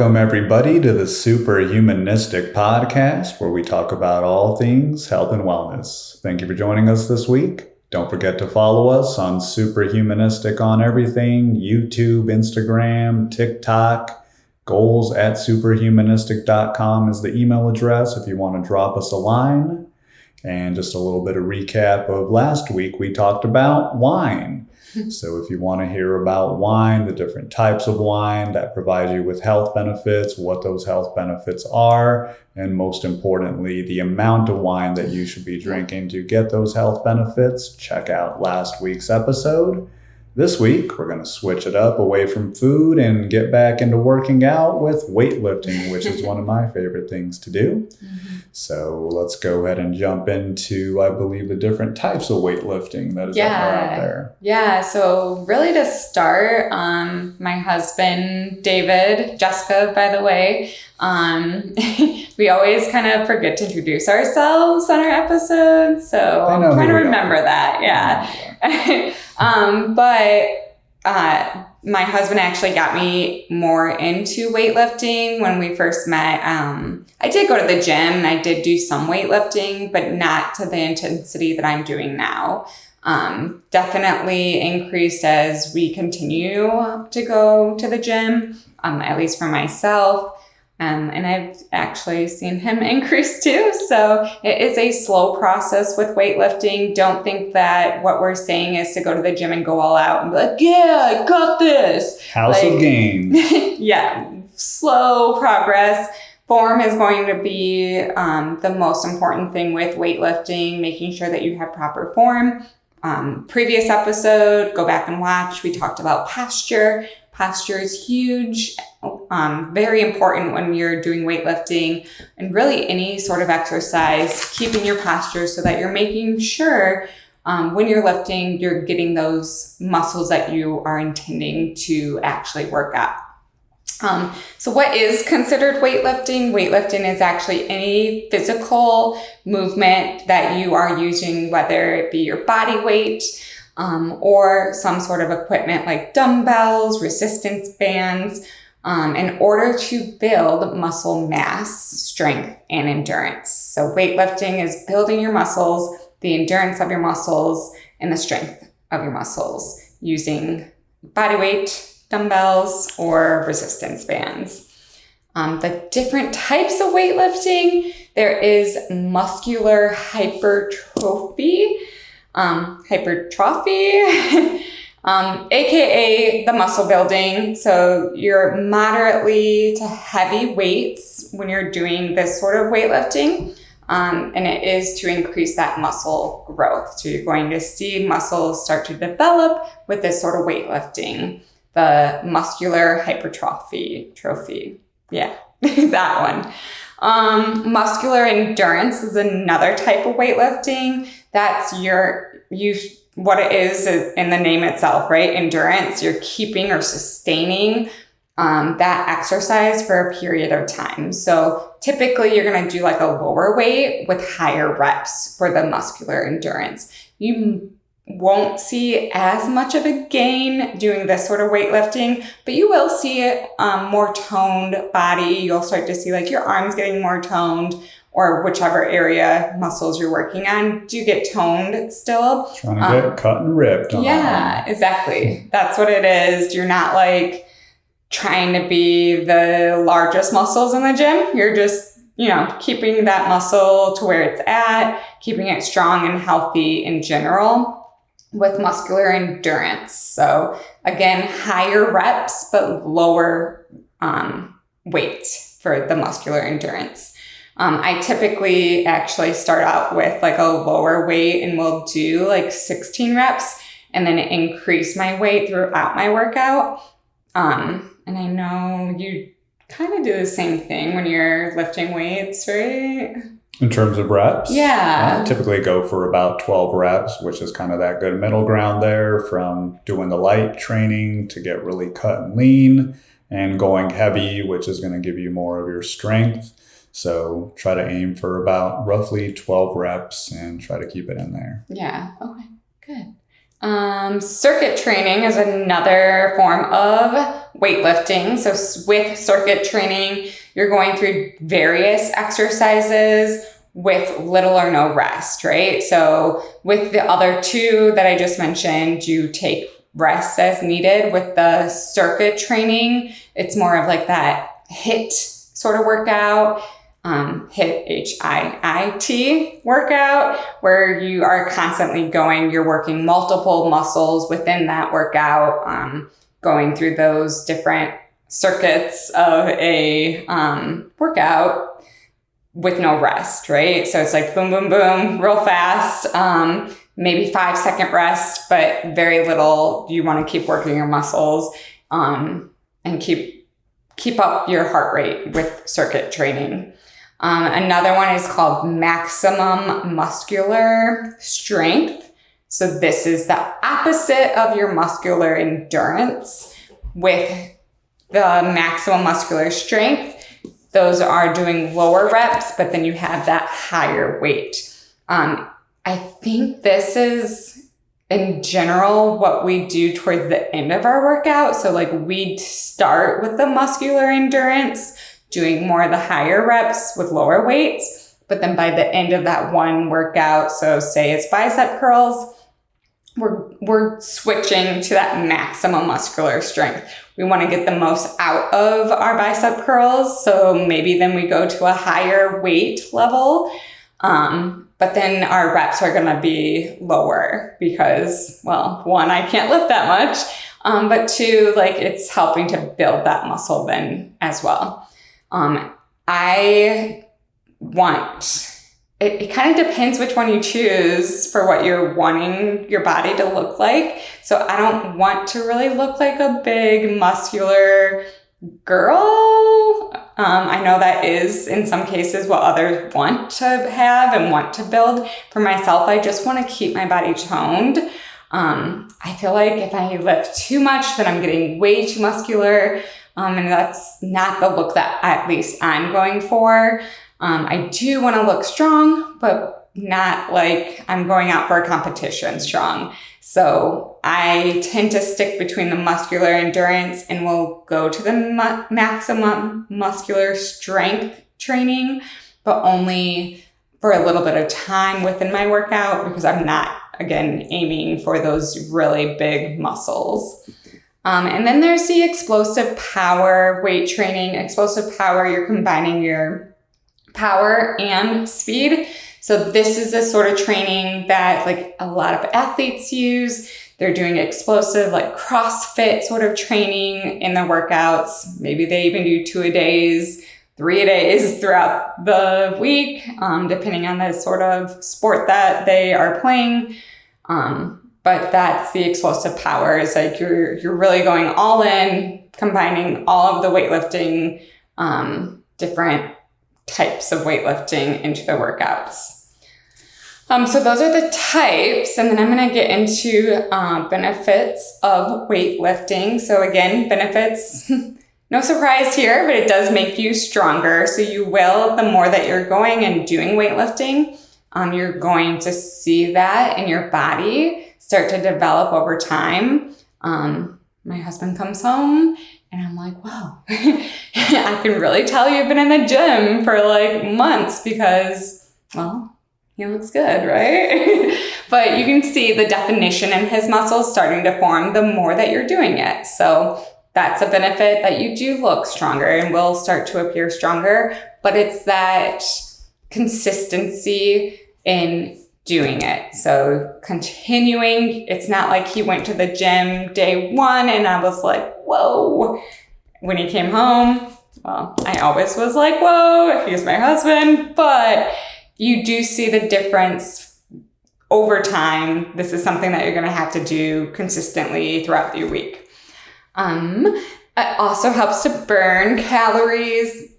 Welcome, everybody, to the Superhumanistic Podcast, where we talk about all things health and wellness. Thank you for joining us this week. Don't forget to follow us on Superhumanistic on everything, YouTube, Instagram, TikTok. goals@superhumanistic.com is the email address if you want to drop us a line. And just a little bit of recap of last week, we talked about wine. So if you want to hear about wine, the different types of wine that provide you with health benefits, what those health benefits are, and most importantly, the amount of wine that you should be drinking to get those health benefits, check out last week's episode. This week, we're going to switch it up away from food and get back into working out with weightlifting, which is one of my favorite things to do. So let's go ahead and jump into, I believe, the different types of weightlifting that is out there. Yeah, so really to start, my husband, David, Jessica, by the way, we always kind of forget to introduce ourselves on our episodes. So I'm trying to remember that. Yeah. My husband actually got me more into weightlifting when we first met. I did go to the gym and I did do some weightlifting, but not to the intensity that I'm doing now. Definitely increased as we continue to go to the gym, at least for myself. And I've actually seen him increase too. So it is a slow process with weightlifting. Don't think that what we're saying is to go to the gym and go all out and be like, yeah, I got this. House of gains. Yeah, slow progress. Form is going to be the most important thing with weightlifting, making sure that you have proper form. Previous episode, go back and watch. We talked about posture. Posture is huge, very important when you're doing weightlifting and really any sort of exercise, keeping your posture so that you're making sure when you're lifting, you're getting those muscles that you are intending to actually work out. So what is considered weightlifting? Weightlifting is actually any physical movement that you are using, whether it be your body weight, or some sort of equipment like dumbbells, resistance bands, in order to build muscle mass, strength, and endurance. So weightlifting is building your muscles, the endurance of your muscles, and the strength of your muscles using body weight, dumbbells, or resistance bands. The different types of weightlifting, there is muscular hypertrophy, aka the muscle building. So you're moderately to heavy weights when you're doing this sort of weightlifting, and it is to increase that muscle growth. So you're going to see muscles start to develop with this sort of weightlifting, the muscular hypertrophy. Yeah, that one. Muscular endurance is another type of weightlifting. That's what it is in the name itself, right? Endurance, you're keeping or sustaining that exercise for a period of time. So typically you're going to do like a lower weight with higher reps for the muscular endurance. You won't see as much of a gain doing this sort of weightlifting, but you will see it more toned body. You'll start to see like your arms getting more toned, or whichever area muscles you're working on do get toned still. Trying to get cut and ripped. Yeah, exactly. That's what it is. You're not like trying to be the largest muscles in the gym. You're just, keeping that muscle to where it's at, keeping it strong and healthy in general with muscular endurance. So again, higher reps, but lower weight for the muscular endurance. I typically actually start out with like a lower weight and we'll do like 16 reps and then increase my weight throughout my workout. And I know you kind of do the same thing when you're lifting weights, right? In terms of reps? Yeah. I typically go for about 12 reps, which is kind of that good middle ground there from doing the light training to get really cut and lean, and going heavy, which is going to give you more of your strength. So try to aim for about roughly 12 reps and try to keep it in there. Yeah. Okay, good. Circuit training is another form of weightlifting. So with circuit training, you're going through various exercises with little or no rest, right? So with the other two that I just mentioned, you take rest as needed. With the circuit training, it's more of like that HIIT sort of workout, HIIT, HIIT workout, where you are constantly you're working multiple muscles within that workout, going through those different circuits of a workout with no rest, right? So it's like boom, boom, boom, real fast, maybe 5-second rest, but very little. You want to keep working your muscles, and keep up your heart rate with circuit training. Another one is called maximum muscular strength. So this is the opposite of your muscular endurance. With the maximum muscular strength, those are doing lower reps, but then you have that higher weight. I think this is, in general, what we do towards the end of our workout. So like we start with the muscular endurance, doing more of the higher reps with lower weights. But then by the end of that one workout, so say it's bicep curls, we're switching to that maximum muscular strength. We want to get the most out of our bicep curls. So maybe then we go to a higher weight level. But then our reps are going to be lower because, well, one, I can't lift that much. But two, like it's helping to build that muscle then as well. It kind of depends which one you choose for what you're wanting your body to look like. So I don't want to really look like a big muscular girl. I know that is in some cases what others want to have and want to build. For myself, I just want to keep my body toned. I feel like if I lift too much, then I'm getting way too muscular. And that's not the look that at least I'm going for. I do want to look strong, but not like I'm going out for a competition strong. So I tend to stick between the muscular endurance and will go to the maximum muscular strength training, but only for a little bit of time within my workout because I'm not, again, aiming for those really big muscles. And then there's the explosive power weight training. Explosive power, you're combining your power and speed. So this is the sort of training that like a lot of athletes use. They're doing explosive, like CrossFit sort of training in their workouts. Maybe they even do 2-a-days, 3-a-days throughout the week, depending on the sort of sport that they are playing. But that's the explosive power. It's like you're really going all in, combining all of the weightlifting, different types of weightlifting into the workouts. So those are the types, and then I'm going to get into benefits of weightlifting. So again, benefits, no surprise here, but it does make you stronger. So you will, the more that you're going and doing weightlifting, you're going to see that in your body start to develop over time. My husband comes home and I'm like, wow, I can really tell you've been in the gym for like months because, well, he looks good, right? But you can see the definition in his muscles starting to form the more that you're doing it. So that's a benefit, that you do look stronger and will start to appear stronger, but it's that consistency in doing it. So continuing, it's not like he went to the gym day one and I was like, whoa. When he came home, well, I always was like, whoa, he's my husband, but you do see the difference over time. This is something that you're going to have to do consistently throughout your week. It also helps to burn calories,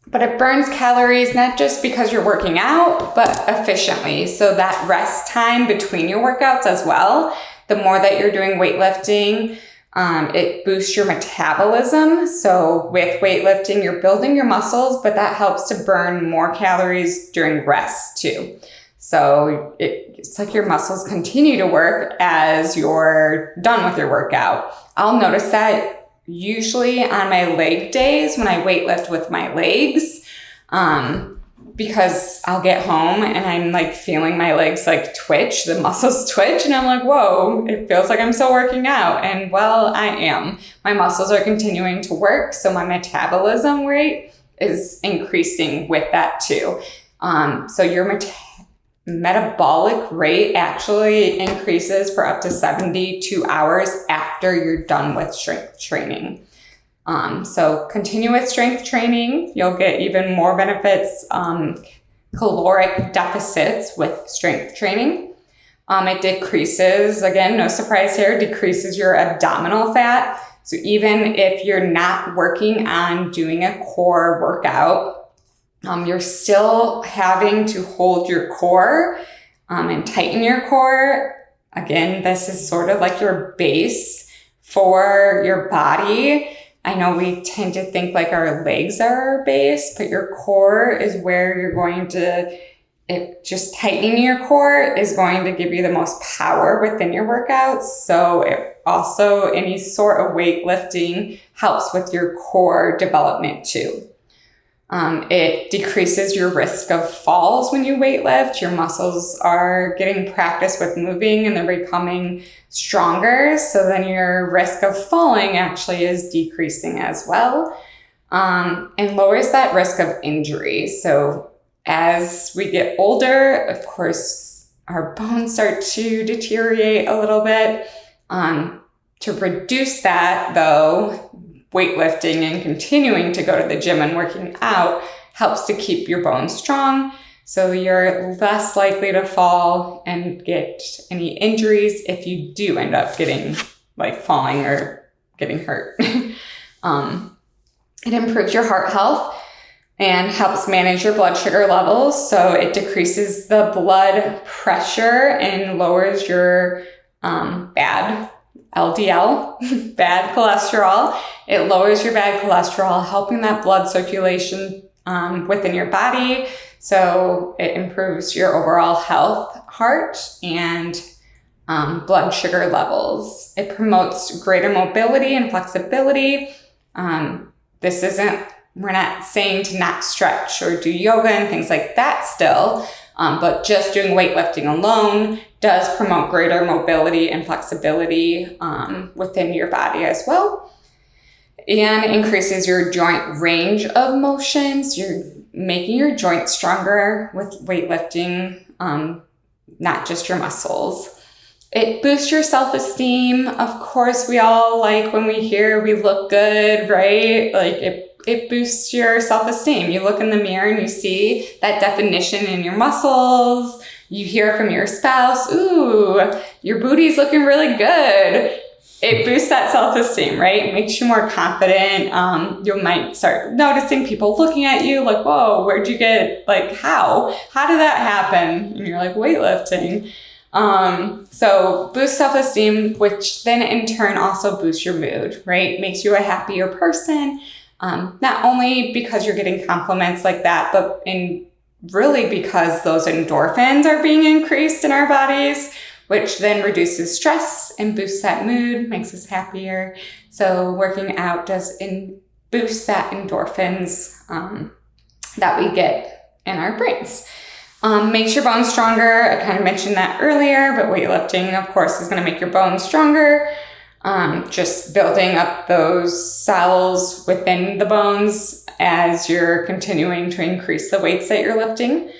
but it burns calories not just because you're working out, but efficiently. So that rest time between your workouts as well, the more that you're doing weightlifting, it boosts your metabolism. So with weightlifting, you're building your muscles, but that helps to burn more calories during rest too. So it's like your muscles continue to work as you're done with your workout. I'll notice that usually on my leg days when I weightlift with my legs, because I'll get home and I'm like feeling my legs like twitch, the muscles twitch, and I'm like, whoa, it feels like I'm still working out. And well, I am. My muscles are continuing to work, so my metabolism rate is increasing with that too. So your metabolic rate actually increases for up to 72 hours after you're done with strength training. So continue with strength training. You'll get even more benefits, caloric deficits with strength training. It decreases, again, no surprise here, decreases your abdominal fat. So even if you're not working on doing a core workout, you're still having to hold your core and tighten your core. Again, this is sort of like your base for your body. I know we tend to think like our legs are our base, but your core is where you're going to, just tightening your core is going to give you the most power within your workouts. So it also, any sort of weightlifting helps with your core development too. It decreases your risk of falls when you weightlift. Your muscles are getting practice with moving and they're becoming stronger. So then your risk of falling actually is decreasing as well, and lowers that risk of injury. So as we get older, of course, our bones start to deteriorate a little bit. To reduce that though, weightlifting and continuing to go to the gym and working out helps to keep your bones strong, so you're less likely to fall and get any injuries if you do end up getting like falling or getting hurt. It improves your heart health and helps manage your blood sugar levels, so it decreases the blood pressure and lowers your bad LDL, bad cholesterol. It lowers your bad cholesterol, helping that blood circulation within your body. So it improves your overall health, heart, and blood sugar levels. It promotes greater mobility and flexibility. We're not saying to not stretch or do yoga and things like that still, but just doing weightlifting alone does promote greater mobility and flexibility within your body as well. And increases your joint range of motions. You're making your joints stronger with weightlifting, not just your muscles. It boosts your self-esteem. Of course, we all like when we hear we look good, right? Like it boosts your self-esteem. You look in the mirror and you see that definition in your muscles. You hear from your spouse, ooh, your booty's looking really good. It boosts that self-esteem, right? It makes you more confident. You might start noticing people looking at you like, whoa, where'd you get, like, how did that happen? And you're like, weightlifting. So boost self-esteem, which then in turn also boosts your mood, right? Makes you a happier person. Not only because you're getting compliments like that, but really because those endorphins are being increased in our bodies, which then reduces stress and boosts that mood, makes us happier. So working out does boost that endorphins that we get in our brains. Makes your bones stronger. I kind of mentioned that earlier, but weightlifting, of course, is going to make your bones stronger. Just building up those cells within the bones as you're continuing to increase the weights that you're lifting.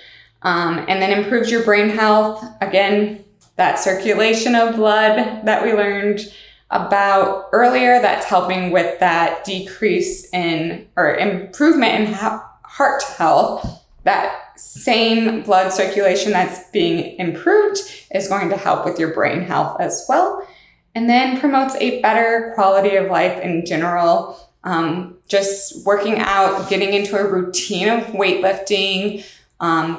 And then improves your brain health. Again, that circulation of blood that we learned about earlier, that's helping with that decrease in or improvement in heart health. That same blood circulation that's being improved is going to help with your brain health as well. And then promotes a better quality of life in general. Just working out, getting into a routine of weightlifting,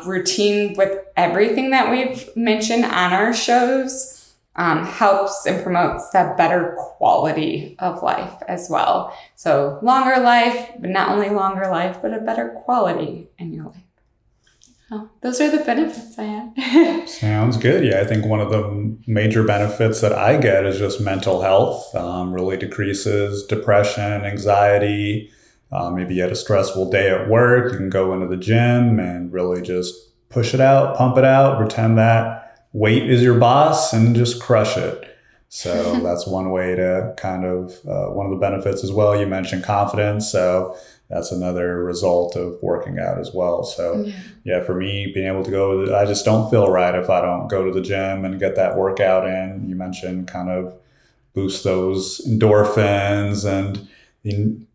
routine with everything that we've mentioned on our shows, helps and promotes that better quality of life as well. So longer life, but not only longer life, but a better quality in your life. Oh, those are the benefits I had. Sounds good. Yeah, I think one of the major benefits that I get is just mental health. Really decreases depression, anxiety. Maybe you had a stressful day at work, you can go into the gym and really just push it out, pump it out, pretend that weight is your boss and just crush it. So that's one way to kind of, one of the benefits as well. You mentioned confidence. So that's another result of working out as well. So yeah, for me, being able to go, I just don't feel right if I don't go to the gym and get that workout in. You mentioned kind of boost those endorphins and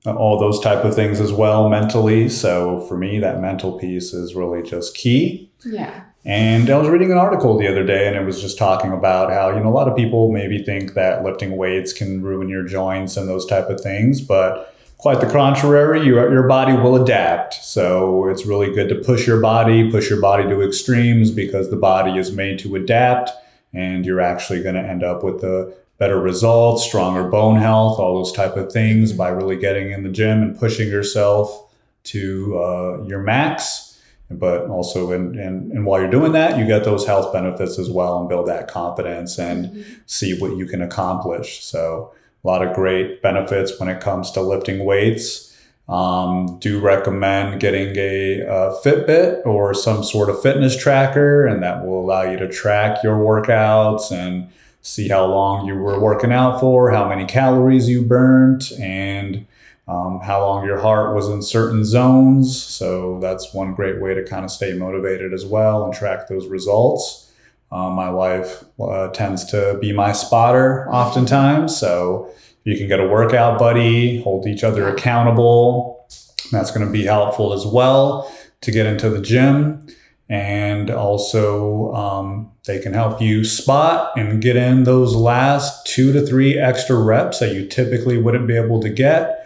all those type of things as well mentally. So for me, that mental piece is really just key. Yeah. And I was reading an article the other day and it was just talking about how, a lot of people maybe think that lifting weights can ruin your joints and those type of things, but quite the contrary, your body will adapt. So it's really good to push your body to extremes because the body is made to adapt and you're actually going to end up with the better results, stronger bone health, all those type of things by really getting in the gym and pushing yourself to your max. But also, and while you're doing that, you get those health benefits as well and build that confidence and see what you can accomplish. So a lot of great benefits when it comes to lifting weights. Do recommend getting a Fitbit or some sort of fitness tracker, and that will allow you to track your workouts and see how long you were working out for, how many calories you burnt, and how long your heart was in certain zones. So that's one great way to kind of stay motivated as well and track those results. My wife tends to be my spotter oftentimes. So you can get a workout buddy, hold each other accountable. That's going to be helpful as well to get into the gym. And also they can help you spot and get in those last 2 to 3 extra reps that you typically wouldn't be able to get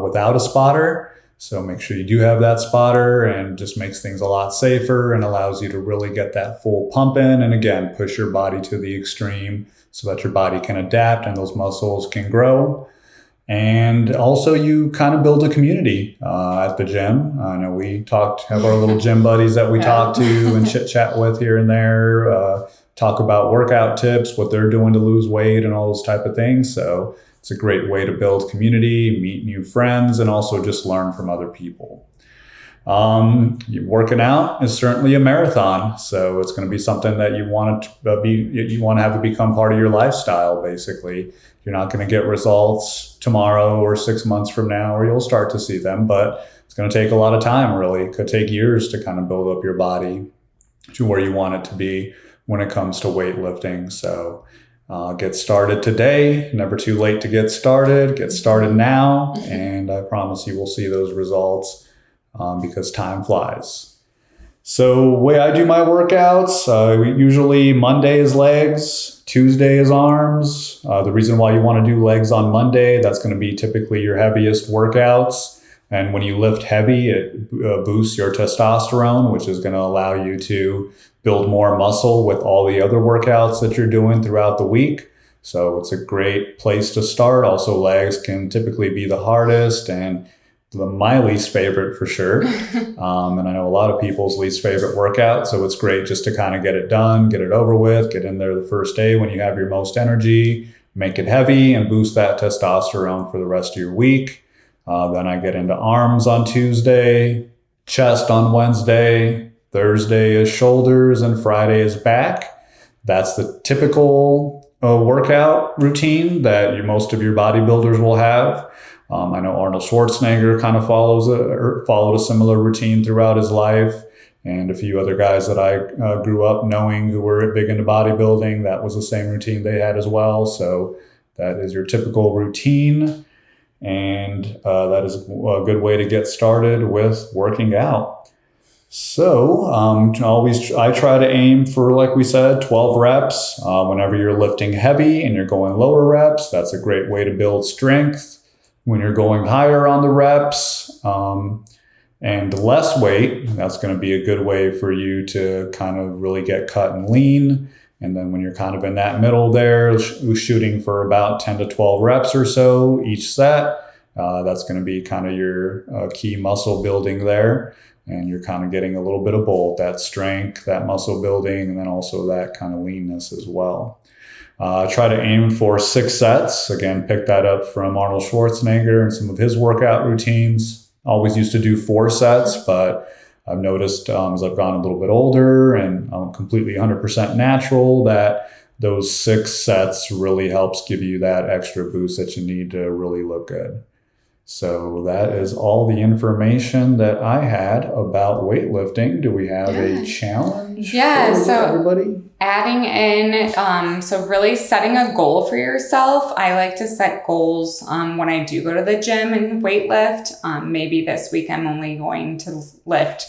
without a spotter. So make sure you do have that spotter, and just makes things a lot safer and allows you to really get that full pump in. And again, push your body to the extreme so that your body can adapt and those muscles can grow. And also you kind of build a community at the gym. I know we have our little gym buddies that we talk to and chit chat with here and there, talk about workout tips, what they're doing to lose weight and all those type of things. So it's a great way to build community, meet new friends, and also just learn from other people. Working out is certainly a marathon, so it's going to be something that you want to have to become part of your lifestyle. Basically, you're not going to get results tomorrow or 6 months from now, or you'll start to see them, but it's going to take a lot of time. Really, it could take years to kind of build up your body to where you want it to be when it comes to weightlifting. So. Get started today. Never too late to get started. Get started now, and I promise you will see those results because time flies. So the way I do my workouts, usually Monday is legs, Tuesday is arms. The reason why you want to do legs on Monday, that's going to be typically your heaviest workouts. And when you lift heavy, it boosts your testosterone, which is going to allow you to build more muscle with all the other workouts that you're doing throughout the week. So it's a great place to start. Also, legs can typically be the hardest and my least favorite for sure. And I know a lot of people's least favorite workout. So it's great just to kind of get it done, get it over with, get in there the first day when you have your most energy, make it heavy and boost that testosterone for the rest of your week. Then I get into arms on Tuesday, chest on Wednesday, Thursday is shoulders, and Friday is back. That's the typical workout routine that most of your bodybuilders will have. I know Arnold Schwarzenegger kind of followed a similar routine throughout his life, and a few other guys that I grew up knowing who were big into bodybuilding, that was the same routine they had as well. So that is your typical routine. And that is a good way to get started with working out. So I try to aim for, like we said, 12 reps. Whenever you're lifting heavy and you're going lower reps, that's a great way to build strength. When you're going higher on the reps and less weight, that's going to be a good way for you to kind of really get cut and lean. And then when you're kind of in that middle there, shooting for about 10 to 12 reps or so each set, that's going to be kind of your key muscle building there. And you're kind of getting a little bit of both, that strength, that muscle building, and then also that kind of leanness as well. Try to aim for 6 sets. Again, pick that up from Arnold Schwarzenegger and some of his workout routines. Always used to do 4 sets, but I've noticed as I've gotten a little bit older and I'm completely 100% natural that those 6 sets really helps give you that extra boost that you need to really look good. So that is all the information that I had about weightlifting. Do we have a challenge for everybody? Adding in, so really setting a goal for yourself. I like to set goals when I do go to the gym and weightlift. Maybe this week I'm only going to lift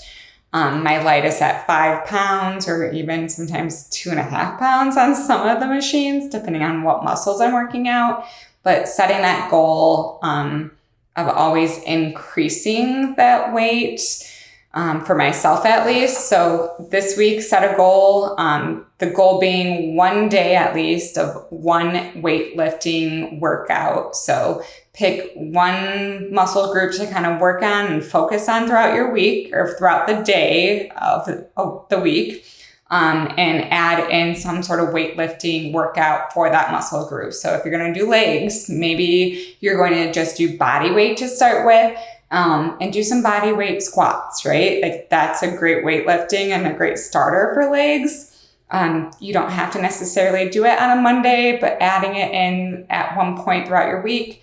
my lightest at 5 pounds or even sometimes 2.5 pounds on some of the machines, depending on what muscles I'm working out. But setting that goal of always increasing that weight for myself at least. So this week, set a goal. The goal being 1 day at least of 1 weightlifting workout. So pick 1 muscle group to kind of work on and focus on throughout your week or throughout the day of the week. And add in some sort of weightlifting workout for that muscle group. So if you're going to do legs, maybe you're going to just do body weight to start with, and do some body weight squats, right? Like that's a great weightlifting and a great starter for legs. You don't have to necessarily do it on a Monday, but adding it in at one point throughout your week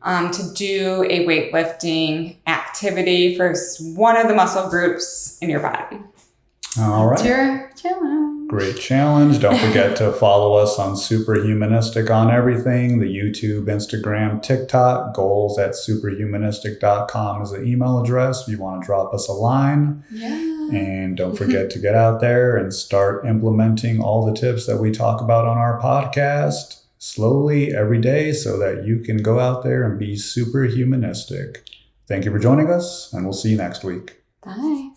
to do a weightlifting activity for one of the muscle groups in your body. All right. That's your challenge. Great challenge. Don't forget to follow us on Superhumanistic on everything, the YouTube, Instagram, TikTok. goals@superhumanistic.com is the email address if you want to drop us a line. Yeah. And don't forget to get out there and start implementing all the tips that we talk about on our podcast slowly every day so that you can go out there and be superhumanistic. Thank you for joining us, and we'll see you next week. Bye.